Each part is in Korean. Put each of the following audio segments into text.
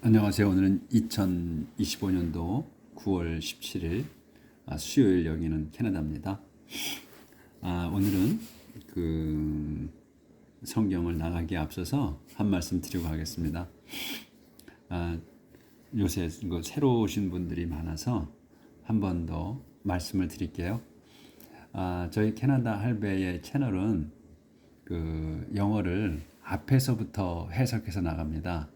안녕하세요. 오늘은 2025년도 9월 17일 수요일, 여기는 캐나다입니다. 오늘은 그 성경을 나가기에 앞서서 한 말씀 드리고 가겠습니다. 요새 새로 오신 분들이 많아서 한 번 더 말씀을 드릴게요. 저희 캐나다 할배의 채널은 영어를 앞에서부터 해석해서 나갑니다.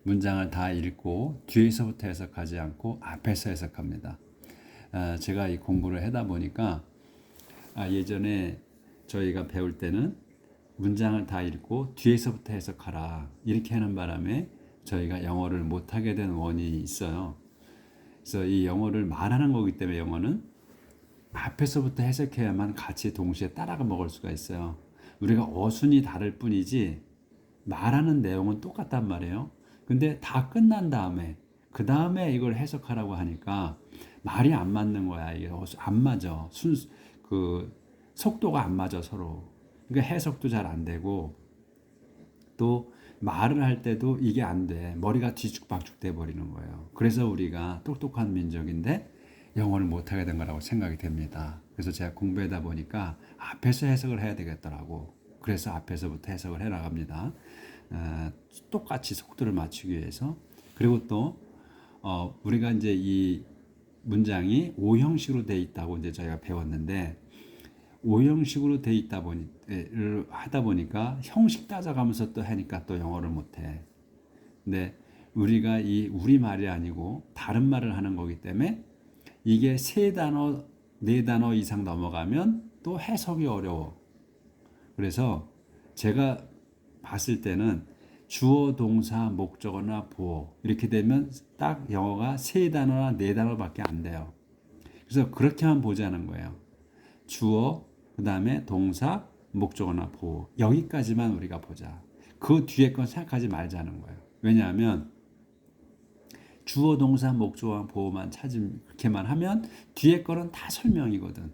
문장을 다 읽고 뒤에서부터 해석하지 않고 앞에서 해석합니다. 제가 이 공부를 하다 보니까 예전에 저희가 배울 때는 문장을 다 읽고 뒤에서부터 해석하라 이렇게 하는 바람에 저희가 영어를 못하게 된 원인이 있어요. 그래서 이 영어를 말하는 거기 때문에 영어는 앞에서부터 해석해야만 같이 동시에 따라가 먹을 수가 있어요. 우리가 어순이 다를 뿐이지 말하는 내용은 똑같단 말이에요. 근데 다 끝난 다음에 그 다음에 이걸 해석하라고 하니까 말이 안 맞는 거야. 이게 안 맞아. 속도가 안 맞아 서로. 그러니까 해석도 잘 안 되고 또 말을 할 때도 이게 안 돼. 머리가 뒤죽박죽 돼 버리는 거예요. 그래서 우리가 똑똑한 민족인데 영어를 못하게 된 거라고 생각이 됩니다. 그래서 제가 공부하다 보니까 앞에서 해석을 해야 되겠더라고. 그래서 앞에서부터 해석을 해 나갑니다. 똑같이 속도를 맞추기 위해서. 그리고 또 우리가 이제 이 문장이 오형식으로 돼 있다고 이제 저희가 배웠는데 오형식으로 돼 있다 하다 보니까 형식 따져가면서 또 하니까 또 영어를 못해. 근데 우리가 이 우리말이 아니고 다른 말을 하는 거기 때문에 이게 세 단어, 네 단어 이상 넘어가면 또 해석이 어려워. 그래서 제가 봤을 때는 주어, 동사, 목적어나 보어 이렇게 되면 딱 영어가 세 단어나 네 단어밖에 안 돼요. 그래서 그렇게만 보자는 거예요. 주어, 그 다음에 동사, 목적어나 보어 여기까지만 우리가 보자. 그 뒤에 건 생각하지 말자는 거예요. 왜냐하면 주어, 동사, 목적어와 보어만 그렇게만 하면 뒤에 거는 다 설명이거든.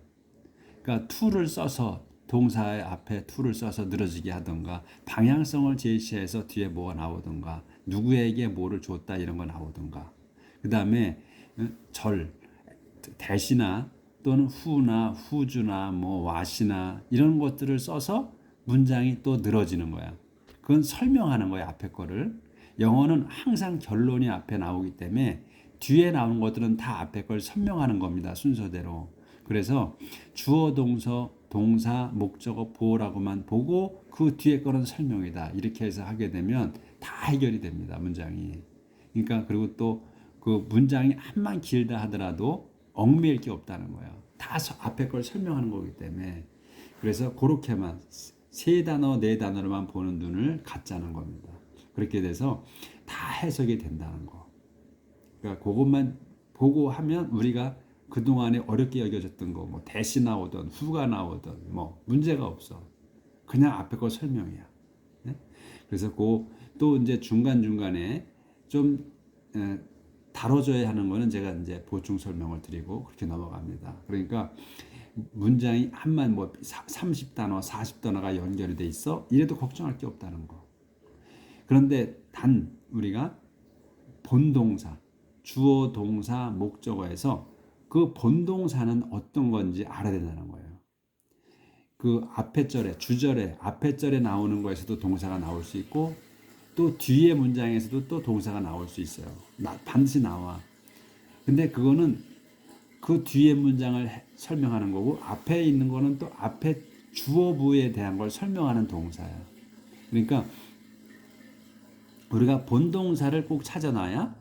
그러니까 to를 써서 동사의 앞에 to를 써서 늘어지게 하던가 방향성을 제시해서 뒤에 뭐가 나오던가 누구에게 뭐를 줬다 이런 거 나오던가 그 다음에 대시나 또는 후나 후주나 뭐 what이나 이런 것들을 써서 문장이 또 늘어지는 거야. 그건 설명하는 거야 앞에 거를. 영어는 항상 결론이 앞에 나오기 때문에 뒤에 나오는 것들은 다 앞에 걸 설명하는 겁니다. 순서대로. 그래서 주어, 동사, 목적어, 보어라고만 보고 그 뒤에 거는 설명이다. 이렇게 해서 하게 되면 다 해결이 됩니다. 문장이. 그러니까 그리고 또 그 문장이 암만 길다 하더라도 얽매일 게 없다는 거예요. 다 앞에 걸 설명하는 거기 때문에. 그래서 그렇게만 세 단어, 네 단어로만 보는 눈을 갖자는 겁니다. 그렇게 돼서 다 해석이 된다는 거. 그러니까 그것만 보고 하면 우리가 그동안에 어렵게 여겨졌던 거, 뭐 대시 나오던 후가 나오던 뭐 문제가 없어. 그냥 앞에 거 설명이야. 네? 그래서 또 이제 중간중간에 좀 다뤄줘야 하는 거는 제가 이제 보충 설명을 드리고 그렇게 넘어갑니다. 그러니까 문장이 한만 뭐 30단어, 40단어가 연결이 돼 있어. 이래도 걱정할 게 없다는 거. 그런데 단 우리가 본동사, 주어, 동사, 목적어에서 그 본동사는 어떤 건지 알아야 된다는 거예요. 그 앞에 절에, 주절에, 앞에 절에 나오는 거에서도 동사가 나올 수 있고 또 뒤에 문장에서도 또 동사가 나올 수 있어요. 반드시 나와. 근데 그거는 그 뒤에 문장을 설명하는 거고 앞에 있는 거는 또 앞에 주어부에 대한 걸 설명하는 동사야. 그러니까 우리가 본동사를 꼭 찾아놔야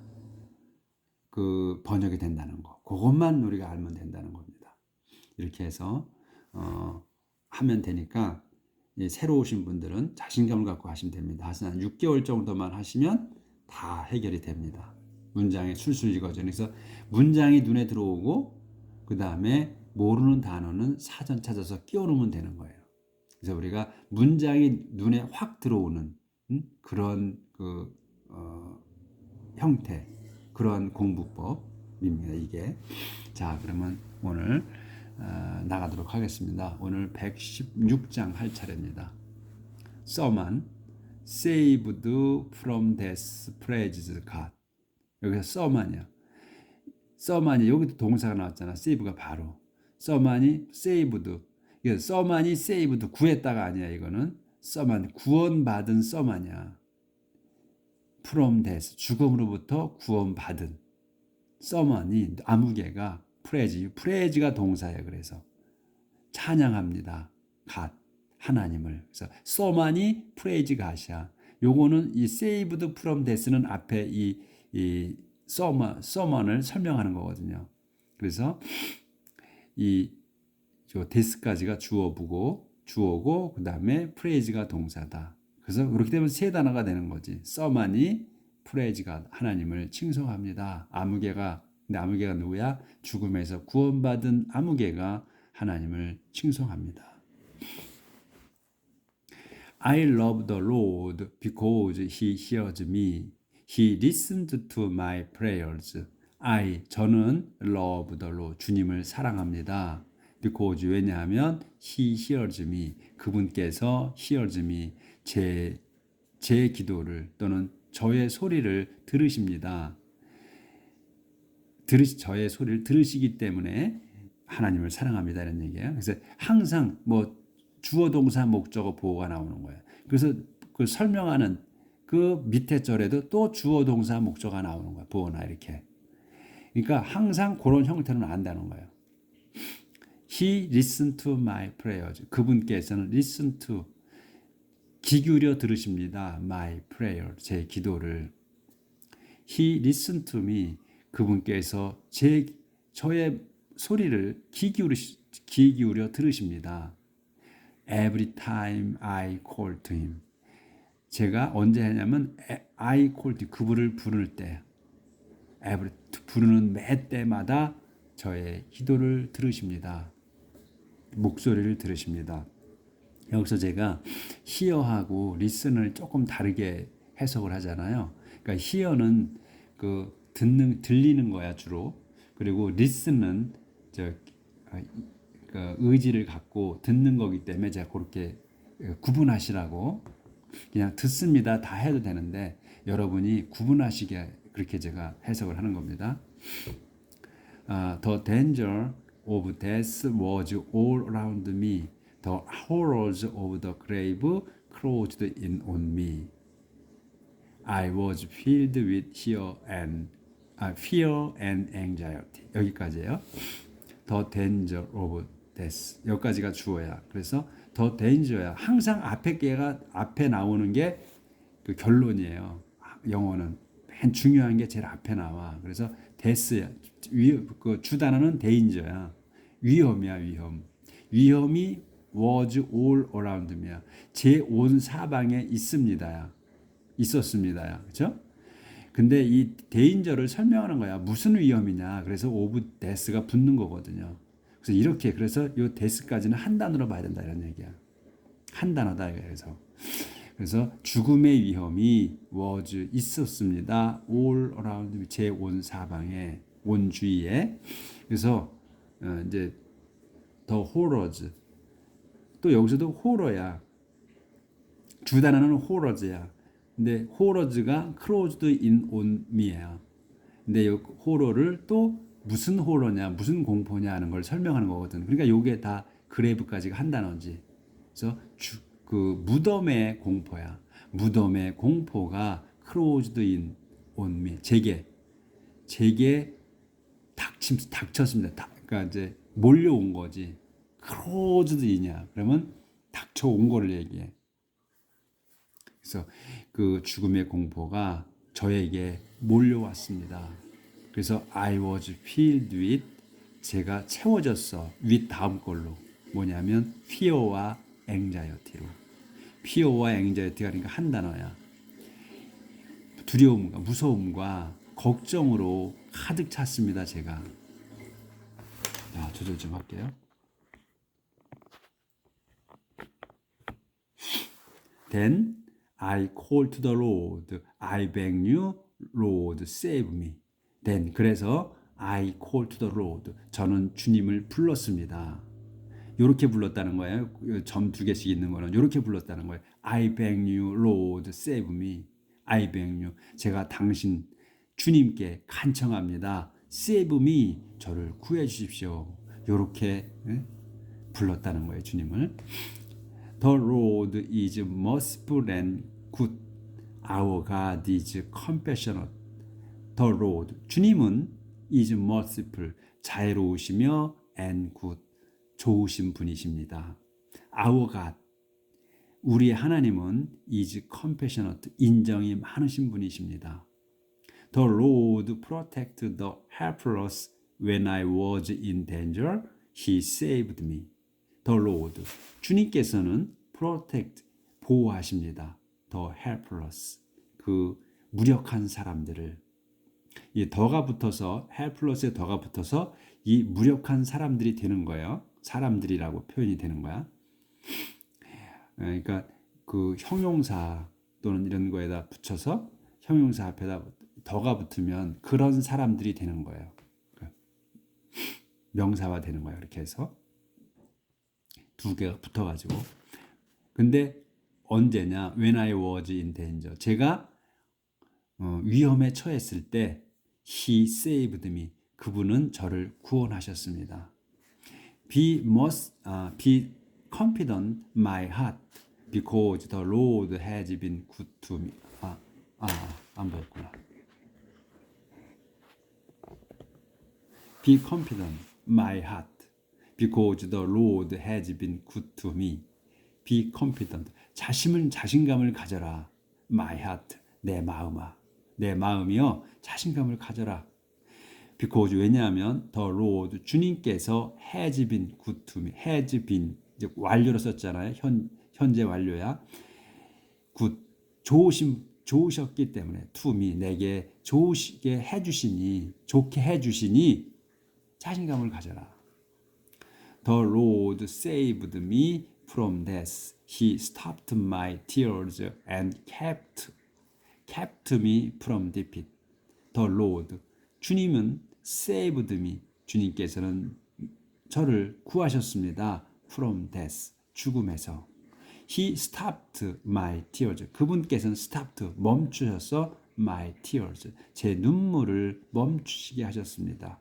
그 번역이 된다는 거. 그것만 우리가 알면 된다는 겁니다. 이렇게 해서 하면 되니까 새로 오신 분들은 자신감을 갖고 하시면 됩니다. 한 6개월 정도만 하시면 다 해결이 됩니다. 문장이 술술 익어져. 그래서 문장이 눈에 들어오고 그 다음에 모르는 단어는 사전 찾아서 끼워놓으면 되는 거예요. 그래서 우리가 문장이 눈에 확 들어오는 그런 형태, 그런 공부법입니다. 이게. 자, 그러면 오늘 나가도록 하겠습니다. 오늘 116장 할 차례입니다. Someone saved from death praised God. 여기서 써만이야. 써만이 여기도 동사가 나왔잖아. save가 바로. 써만이 saved. 이게 써만이 saved 구했다가 아니야. 이거는 써만 구원받은 써만이야. from death 죽음으로부터 구원받은 써만이 아무개가 프레지가 동사야. 그래서 찬양합니다. 갓 하나님을. 그래서 써만이 프레이즈 갓이야. 요거는 이 saved from death는 앞에 이 써먼을 설명하는 거거든요. 그래서 이 데스까지가 주어고 그다음에 프레이즈가 동사다. 그래서 그렇게 되면 세 단어가 되는 거지. 써만이 프레이즈가 하나님을 칭송합니다. 근데 아무개가 누구야? 죽음에서 구원받은 아무개가 하나님을 칭송합니다. I love the Lord because He hears me. He listened to my prayers. 저는 love the Lord, 주님을 사랑합니다. Because 왜냐하면 He hears me, 그분께서 hears me, 제 기도를 또는 저의 소리를 들으십니다. 저의 소리를 들으시기 때문에 하나님을 사랑합니다 이런 얘기예요. 그래서 항상 뭐 주어 동사 목적어 보어가 나오는 거예요. 그래서 그 설명하는 그 밑에 절에도 또 주어 동사 목적어가 나오는 거예요. 보어나 이렇게. 그러니까 항상 그런 형태로 나온다는 거예요. He listened to my prayers. 그분께서는 listen to 귀 기울여 들으십니다. my prayer 제 기도를. He listened to me. 그분께서 저의 소리를 귀 기울여 들으십니다. Every time I call to him. 제가 언제 하냐면 I call to 그분을 부를 때 부르는 매 때마다 저의 기도를 들으십니다. 목소리를 들으십니다. 여기서 제가 hear하고 listen을 조금 다르게 해석을 하잖아요. 그러니까 hear는 그 들리는 거야 주로. 그리고 listen은 그 의지를 갖고 듣는 거기 때문에 제가 그렇게 구분하시라고 그냥 듣습니다 다 해도 되는데 여러분이 구분하시게 그렇게 제가 해석을 하는 겁니다. The danger of death was all around me. The horrors of the grave closed in on me. I was filled with fear and anxiety. 여기까지예요. The danger of death. 여기까지가 주어야. 그래서 the danger야. 항상 앞에 나오는 게 그 결론이에요. 영어는 맨 중요한 게 제일 앞에 나와. 그래서 death야. 그 주단어는 danger야. 위험이야, 위험. 위험이 was all around me야. 제 온 사방에 있습니다야. 있었습니다야. 그렇죠? 근데 이 danger를 설명하는 거야. 무슨 위험이냐. 그래서 of death가 붙는 거거든요. 그래서 이 death까지는 한 단어로 봐야 된다 이런 얘기야. 한 단어다 그래서 죽음의 위험이 was 있었습니다. all around me. 제 온 사방에 온 주위에. 그래서 이제 the horrors 또 여기서도 호러야. 주 단어는 호러즈야. 근데 호러즈가 closed in on me야. 근데 이 호러를 또 무슨 호러냐, 무슨 공포냐 하는 걸 설명하는 거거든. 그러니까 요게 다 그레이브까지가 한 단어지. 그래서 그 무덤의 공포야. 무덤의 공포가 closed in on me. 제게 닥쳤습니다. 그러니까 이제 몰려온 거지. closed in이야. 그러면 닥쳐온 거를 얘기해. 그래서 그 죽음의 공포가 저에게 몰려왔습니다. 그래서 I was filled with 제가 채워졌어. with 다음 걸로 뭐냐면 fear와 anxiety로. fear와 anxiety가 그러니까 한 단어야. 두려움과 무서움과 걱정으로 가득 찼습니다. 제가. 자, 조절 좀 할게요. Then I called to the Lord. I beg you, Lord, save me. Then 그래서 I called to the Lord. 저는 주님을 불렀습니다. 이렇게 불렀다는 거예요. 점 두 개씩 있는 거는 이렇게 불렀다는 거예요. I beg you, Lord, save me. I beg you. 제가 당신 주님께 간청합니다. Save me, 저를 구해 주십시오. 이렇게 불렀다는 거예요, 주님을. The Lord is merciful and good. Our God is compassionate. The Lord, 주님은 is merciful, 자애로우시며 and good, 좋으신 분이십니다. Our God, 우리의 하나님은 is compassionate, 인정이 많으신 분이십니다. The Lord protected the helpless when I was in danger. He saved me. The Lord, 주님께서는 protect, 보호하십니다. The helpless, 그 무력한 사람들을. 이 더가 붙어서 helpless에 더가 붙어서 이 무력한 사람들이 되는 거예요. 사람들이라고 표현이 되는 거야. 그러니까 그 형용사 또는 이런 거에다 붙여서 형용사 앞에다 더가 붙으면 그런 사람들이 되는 거예요. 명사화 되는 거예요. 이렇게 해서 두 개가 붙어가지고. 근데 언제냐? When I was in danger. 제가 위험에 처했을 때 He saved me. 그분은 저를 구원하셨습니다. Be confident my heart because the Lord has been good to me. 안 보였구나. Be confident my heart because the Lord has been good to me. Be confident. 자신감을 가져라. My heart, 내 마음아. 내 마음이요. 자신감을 가져라. Because 왜냐하면 the Lord, 주님께서 has been good to me. has been, 이제 완료로 썼잖아요. 현재 완료야. good, 좋으셨기 때문에 to me, 내게 좋게 해주시니 자신감을 가져라. The Lord saved me from death. He stopped my tears and kept me from defeat. The Lord, 주님은 saved me, 주님께서는 저를 구하셨습니다. From death, 죽음에서. He stopped my tears. 그분께서는 stopped, 멈추셔서 my tears, 제 눈물을 멈추시게 하셨습니다.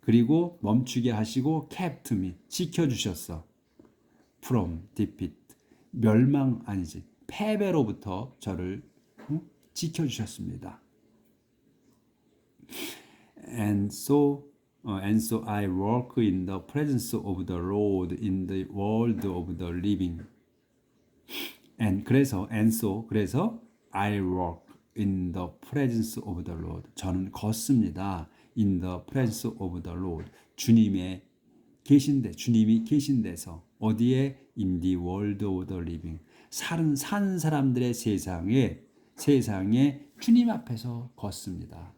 그리고 멈추게 하시고 kept me, 지켜주셨어. From defeat, 패배로부터 저를 지켜주셨습니다. And so I walk in the presence of the Lord in the world of the living. 그래서 I walk in the presence of the Lord. 저는 걷습니다. In the presence of the Lord. 주님이 계신 데서. 어디에? In the world of the living. 산 사람들의 세상에 주님 앞에서 걷습니다.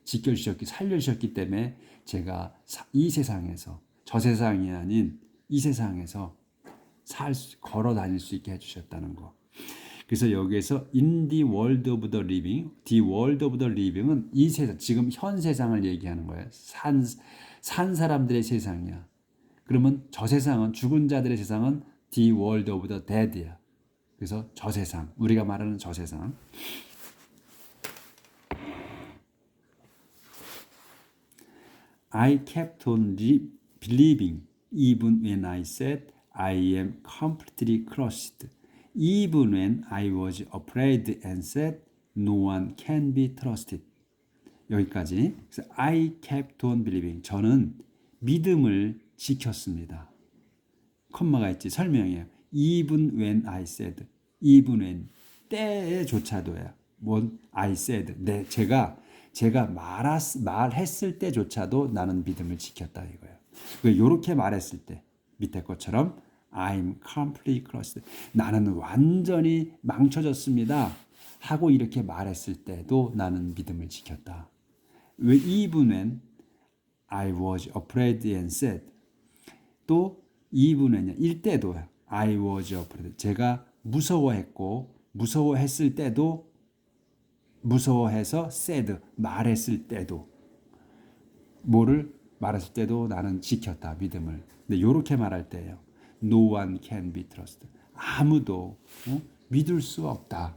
살려주셨기 때문에 제가 이 세상에서, 저 세상이 아닌 이 세상에서 걸어 다닐 수 있게 해주셨다는 거. 그래서 여기에서 in the world of the living, the world of the living은 이 세상, 지금 현 세상을 얘기하는 거예요. 산 사람들의 세상이야. 그러면 저 세상은, 죽은 자들의 세상은 the world of the dead야. 그래서 저 세상, 우리가 말하는 저 세상. I kept on believing even when I said I am completely crushed. Even when I was afraid and said no one can be trusted. 여기까지. 그래서 I kept on believing. 저는 믿음을 지켰습니다. 콤마가 있지. 설명이에요. Even when I said. Even when. 때에조차도야. I said. 제가 말했을 때조차도 나는 믿음을 지켰다 이거예요. 이렇게 말했을 때 밑에 것처럼 I'm completely crushed. 나는 완전히 망쳐졌습니다. 하고 이렇게 말했을 때도 나는 믿음을 지켰다. 왜 even when I was afraid and said. 또 even when 일때도 I was afraid. 제가 무서워했을 때도 무서워해서 said 말했을 때도 말했을 때도 나는 지켰다 믿음을. 근데 이렇게 말할 때예요. No one can be trusted. 아무도 믿을 수 없다.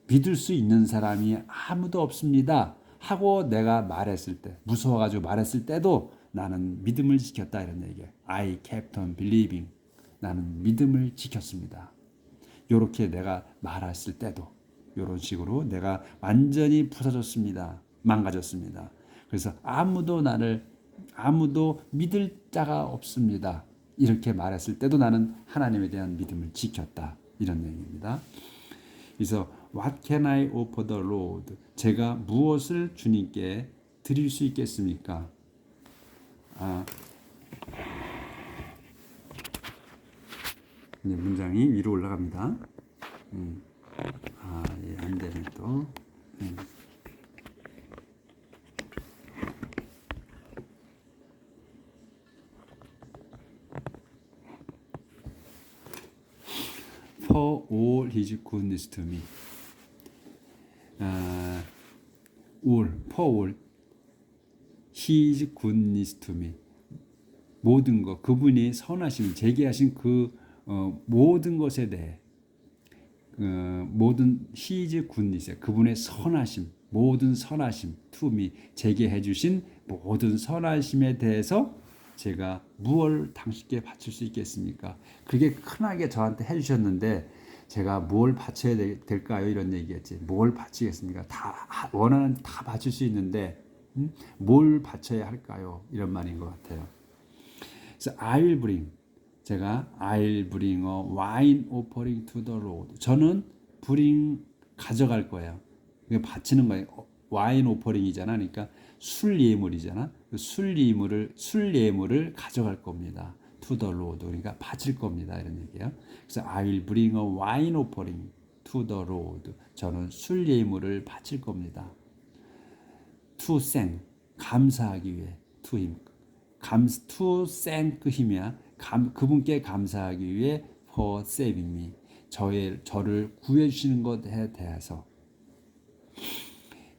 믿을 수 있는 사람이 아무도 없습니다. 하고 내가 말했을 때, 무서워가지고 말했을 때도 나는 믿음을 지켰다 이런 얘기예요. I kept on believing. 나는 믿음을 지켰습니다. 이렇게 내가 말했을 때도 이런 식으로 내가 완전히 부서졌습니다. 망가졌습니다. 그래서 아무도 믿을 자가 없습니다. 이렇게 말했을 때도 나는 하나님에 대한 믿음을 지켰다. 이런 얘기입니다. 그래서 What can I offer the Lord? 제가 무엇을 주님께 드릴 수 있겠습니까? 이제 문장이 위로 올라갑니다. 예, 안 되네 또. For all his goodness to me. For all his goodness to me. 모든 것, 그분이 선하심, 제게 하신 그 모든 것에 대해 모든 his goodness, 그분의 선하심, 모든 선하심, to me, 제게 해주신 모든 선하심에 대해서 제가 무엇을 당신께 바칠 수 있겠습니까? 그게 흔하게 저한테 해주셨는데 제가 뭘 바쳐야 될까요? 이런 얘기했지. 뭘 바치겠습니까? 다 원하는 다 바칠 수 있는데 뭘 바쳐야 할까요? 이런 말인 것 같아요. 그래서 I will bring a wine offering to the Lord. 저는 가져갈 거예요. 이게 바치는 거예요. 와인 오퍼링이잖아. 그러니까 술 예물이잖아. 술 예물을 가져갈 겁니다. To the Lord. 그러니까 바칠 겁니다. 이런 얘기예요. 그래서 I will bring a wine offering to the Lord. 저는 술 예물을 바칠 겁니다. To thank, 감사하기 위해. To him. to thank him이야. 그분께 감사하기 위해 for saving me. 저를 구해 주시는 것에 대해서.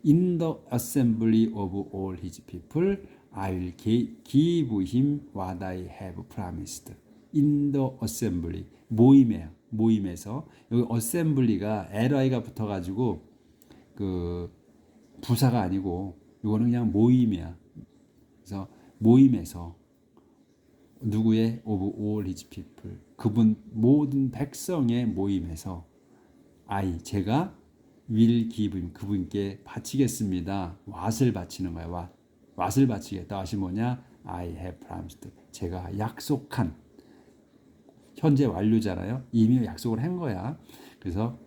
In the assembly of all his people, I will give him what I have promised. In the assembly, 모임에서. 여기 assembly가 li가 붙어가지고 그 부사가 아니고 이거는 그냥 모임이야. 그래서 모임에서 누구의 of all his people, 그분 모든 백성의 모임에서 제가 will give him, 그분께 바치겠습니다. what을 바치는 거야. what을 바치겠다. what이 뭐냐? I have promised. 제가 약속한, 현재 완료잖아요. 이미 약속을 한 거야. 그래서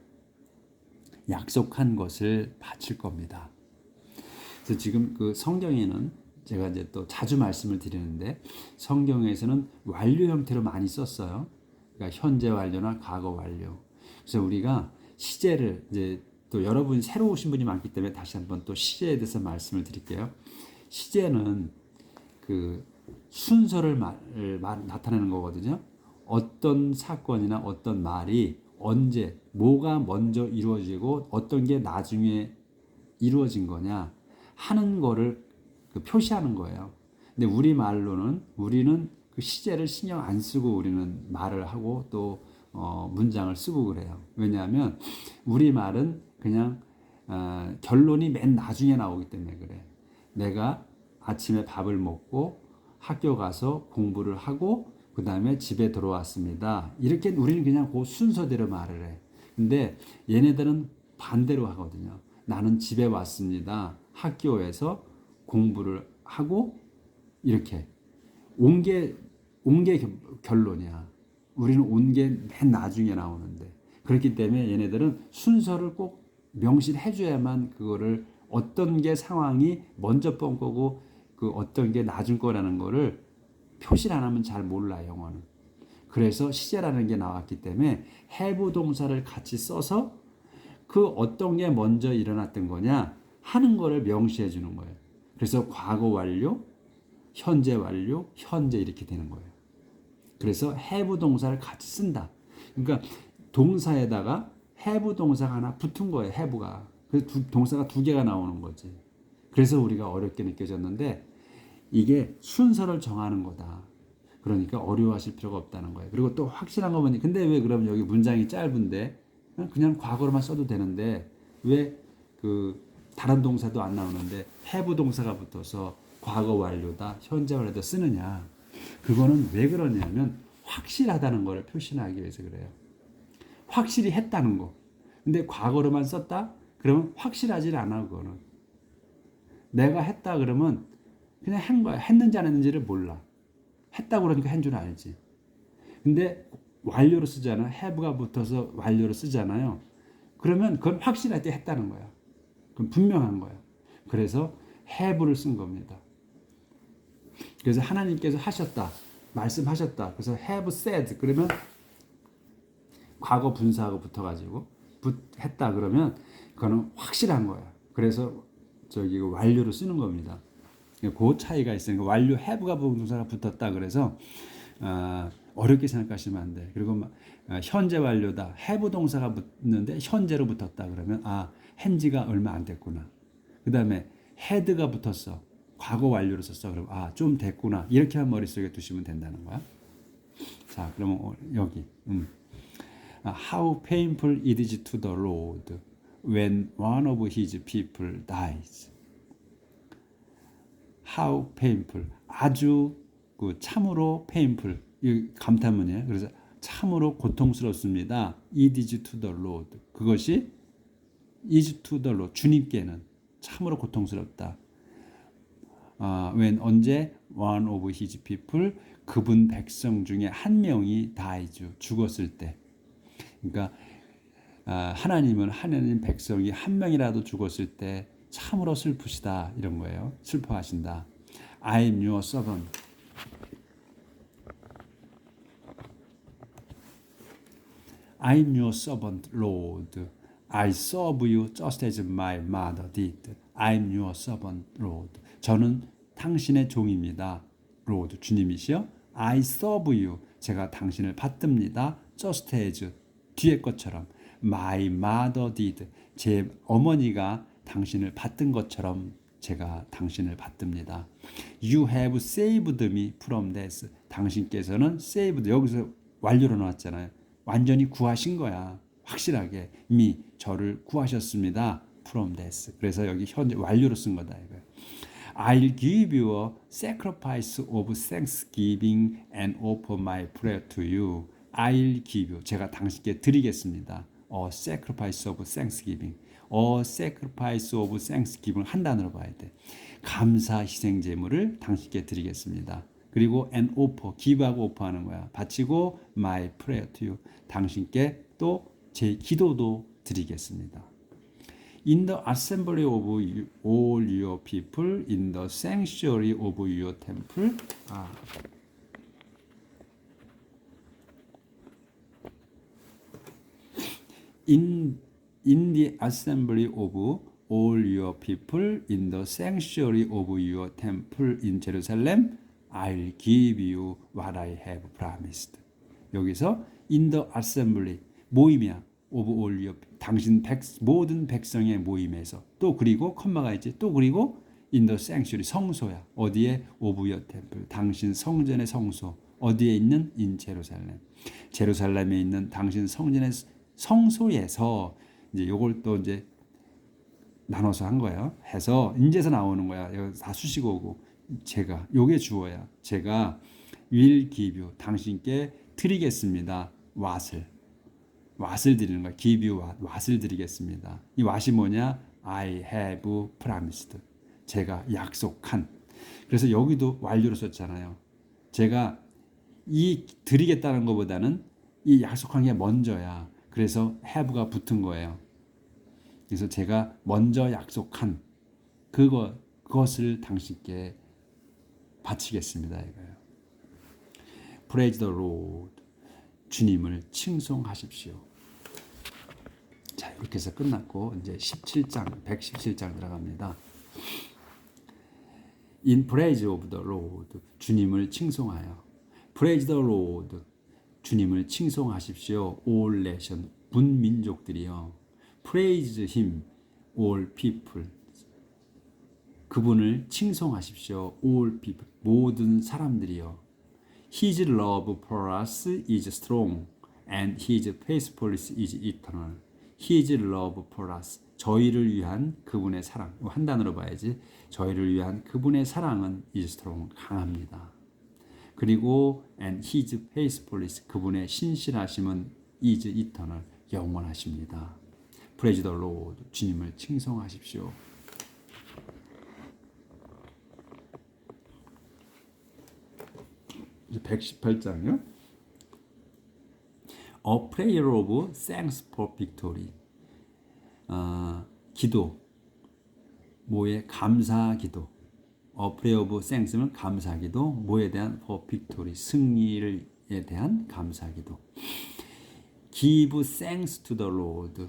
약속한 것을 바칠 겁니다. 그래서 지금 그 성경에는 제가 이제 또 자주 말씀을 드리는데 성경에서는 완료 형태로 많이 썼어요. 그러니까 현재 완료나 과거 완료. 그래서 우리가 시제를 이제 또 여러분 새로 오신 분이 많기 때문에 다시 한번 또 시제에 대해서 말씀을 드릴게요. 시제는 그 순서를 나타내는 거거든요. 어떤 사건이나 어떤 말이 언제, 뭐가 먼저 이루어지고 어떤 게 나중에 이루어진 거냐 하는 거를 표시하는 거예요. 근데 우리는 그 시제를 신경 안 쓰고 우리는 말을 하고 또 문장을 쓰고 그래요. 왜냐하면 우리 말은 그냥 결론이 맨 나중에 나오기 때문에 그래. 내가 아침에 밥을 먹고 학교 가서 공부를 하고 그 다음에 집에 들어왔습니다. 이렇게 우리는 그냥 그 순서대로 말을 해. 근데 얘네들은 반대로 하거든요. 나는 집에 왔습니다. 학교에서 공부를 하고 이렇게 온 게 결론이야. 우리는 온 게 맨 나중에 나오는데 그렇기 때문에 얘네들은 순서를 꼭 명시해 줘야만 그거를 어떤 게 상황이 먼저 본 거고 그 어떤 게 나중 거라는 거를 표시를 안 하면 잘 몰라 영어는. 그래서 시제라는 게 나왔기 때문에 have 동사를 같이 써서 그 어떤 게 먼저 일어났던 거냐 하는 거를 명시해 주는 거예요. 그래서 과거 완료, 현재 완료, 현재 이렇게 되는 거예요. 그래서 have 동사를 같이 쓴다. 그러니까 동사에다가 have 동사가 하나 붙은 거예요. have가. 그래서 동사가 두 개가 나오는 거지. 그래서 우리가 어렵게 느껴졌는데 이게 순서를 정하는 거다. 그러니까 어려워하실 필요가 없다는 거예요. 그리고 또 확실한 거 보니 근데 왜 그럼 여기 문장이 짧은데 그냥 과거로만 써도 되는데 왜 그 다른 동사도 안 나오는데 have 동사가 붙어서 과거 완료다, 현재 완료다 쓰느냐? 그거는 왜 그러냐면 확실하다는 걸 표시하기 위해서 그래요. 확실히 했다는 거. 근데 과거로만 썼다? 그러면 확실하지 않아, 그거는. 내가 했다 그러면 그냥 한 거야. 했는지 안 했는지를 몰라. 했다고 그러니까 한 줄 알지. 근데 완료로 쓰잖아. have가 붙어서 완료로 쓰잖아요. 그러면 그건 확실하게 했다는 거야. 그럼 분명한 거야. 그래서 have를 쓴 겁니다. 그래서 하나님께서 하셨다. 말씀하셨다. 그래서 have said. 그러면 과거 분사하고 붙어가지고 했다 그러면 그거는 확실한 거야. 그래서 저기 완료로 쓰는 겁니다. 그 차이가 있으니까 완료 have가 동사가 붙었다 그래서 어렵게 생각하시면 안 돼. 그리고 현재 완료다. have 동사가 붙는데 현재로 붙었다 그러면 한지가 얼마 안 됐구나. 그 다음에 had가 붙었어. 과거 완료로 썼어. 그럼 좀 됐구나. 이렇게 한 머릿속에 두시면 된다는 거야. 자, 그러면 여기 How painful it is to the Lord when one of his people dies. How painful. 아주 참으로 painful. 이 감탄문이에요. 그래서 참으로 고통스럽습니다. It is to the Lord. 그것이 is to the Lord. 주님께는 참으로 고통스럽다. when 언제 one of his people 그분 백성 중에 한 명이 dies 죽었을 때. 그러니까 하나님은 하나님 백성이 한 명이라도 죽었을 때 참으로 슬프시다 이런 거예요. 슬퍼하신다. I'm your servant. I'm your servant, Lord. I serve you just as my mother did. I'm your servant, Lord. 저는 당신의 종입니다. Lord, 주님이시여. I serve you. 제가 당신을 받듭니다. Just as 뒤에 것처럼. My mother did. 제 어머니가 당신을 받든 것처럼 제가 당신을 받듭니다. You have saved me from death. 당신께서는 saved. 여기서 완료로 나왔잖아요. 완전히 구하신 거야. 확실하게 me 저를 구하셨습니다. from death. 그래서 여기 현재 완료로 쓴 거다 이거예요. I'll give you a sacrifice of thanksgiving and offer my prayer to you. I'll give you. 제가 당신께 드리겠습니다. A sacrifice of thanksgiving. A sacrifice of thanksgiving 한 단어로 봐야 돼. 감사 희생 제물을 당신께 드리겠습니다. 그리고 an offer, give하고 offer하는 거야. 바치고 my prayer to you. 당신께 또 제 기도도 드리겠습니다. In the assembly of all your people, in the sanctuary of your temple. In the assembly of all your people, in the sanctuary of your temple in Jerusalem, I'll give you what I have promised. 여기서 in the assembly 모임이야. of all your 당신 모든 백성의 모임에서 또 그리고 컴마가 있지. 또 그리고 in the sanctuary 성소야. 어디에 of your temple 당신 성전의 성소. 어디에 있는 in 제루살렘. 제루살렘에 있는 당신 성전의 성소에서 이제 요걸 또 이제 나눠서 한 거예요. 해서 인제서 나오는 거야. 이거 다 수식어고 제가 요게 주어야. 제가 will give you 당신께 드리겠습니다. what을 드리는 거야. give you what을 드리겠습니다. 이 what이 뭐냐? I have promised. 제가 약속한. 그래서 여기도 완료로 썼잖아요. 제가 이 드리겠다는 것보다는 이 약속한 게 먼저야. 그래서 have가 붙은 거예요. 그래서 제가 먼저 약속한 그것을 당신께 바치겠습니다. 이거예요. Praise the Lord. 주님을 칭송하십시오. 자, 이렇게 해서 끝났고 이제 17장, 117장 들어갑니다. In praise of the Lord. 주님을 칭송하여. Praise the Lord. 주님을 칭송하십시오. All nation. 분민족들이여. Praise him. All people. 그분을 칭송하십시오. All people. 모든 사람들이여. His love for us is strong and his faithfulness is eternal. His love for us. 저희를 위한 그분의 사랑, 한 단어로 봐야지. 저희를 위한 그분의 사랑은 is strong, 강합니다. 그리고 and his faithfulness, 그분의 신실하심은 is eternal, 영원하십니다. Praise the Lord, 주님을 칭송하십시오. 이제 118장이요. A prayer of thanks for victory. 기도, 뭐에 감사 기도. A prayer of thanks는 감사 기도, 뭐에 대한 for victory, 승리에 대한 감사 기도. Give thanks to the Lord.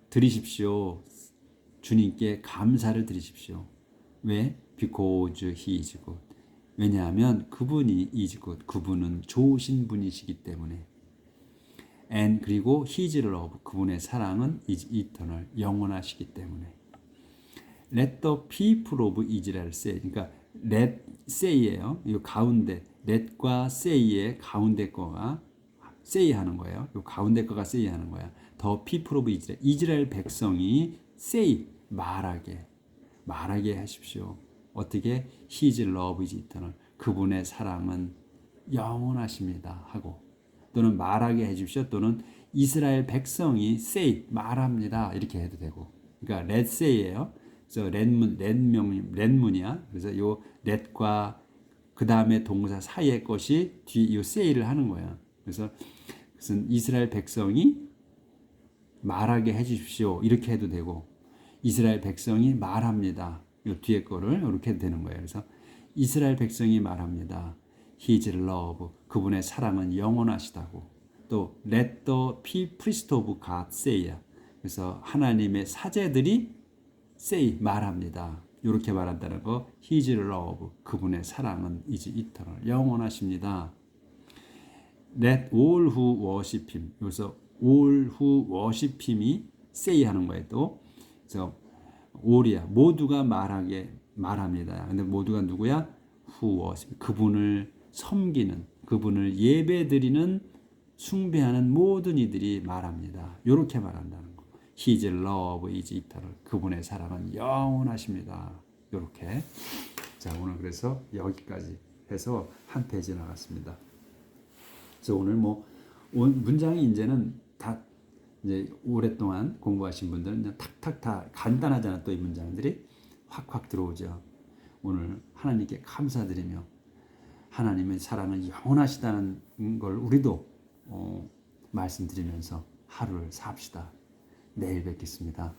드리십시오. 주님께 감사를 드리십시오. 왜? Because he is good. 왜냐하면 그분이 is good. 그분은 좋으신 분이시기 때문에. And 그리고 his love. 그분의 사랑은 is eternal. 영원하시기 때문에. Let the people of Israel say. 그러니까 let say예요. 이 가운데 let과 say의 가운데 거가 say 하는 거예요. 이 가운데 거가 say 하는 거야. The people of Israel. 이스라엘 백성이 say 말하게 하십시오. 어떻게? His love is eternal. 그분의 사랑은 영원하십니다. 하고 또는 말하게 해주십시오. 또는 이스라엘 백성이 say 말합니다. 이렇게 해도 되고. 그러니까 let say예요. 그래서 let문이야. 그래서 요 let과 그 다음에 동사 사이의 것이 뒤 요 say를 하는 거야. 그래서 이스라엘 백성이 말하게 해주십시오. 이렇게 해도 되고 이스라엘 백성이 말합니다. 이 뒤에 거를 이렇게 해도 되는 거예요. 그래서 이스라엘 백성이 말합니다. His love, 그분의 사랑은 영원하시다고. 또 let the priest of God say. 그래서 하나님의 사제들이 say 말합니다. 이렇게 말한다는 거. His love, 그분의 사랑은 is eternal, 영원하십니다. Let all who worship him. 여기서 all who worship him이 say 하는 거예요. 또 그래서 all이야. 모두가 말합니다. 근데 모두가 누구야? who worship. 그분을 섬기는, 그분을 예배드리는, 숭배하는 모든 이들이 말합니다. 이렇게 말한다는 거. His love is eternal. 그분의 사랑은 영원하십니다. 이렇게. 자, 오늘 그래서 여기까지 해서 한 페이지 나갔습니다. 그래서 오늘 문장이 이제는 다 이제 오랫동안 공부하신 분들은 그냥 탁탁 다 간단하잖아. 또 이 문장들이 확확 들어오죠. 오늘 하나님께 감사드리며 하나님의 사랑은 영원하시다는 걸 우리도 말씀드리면서 하루를 삽시다. 내일 뵙겠습니다.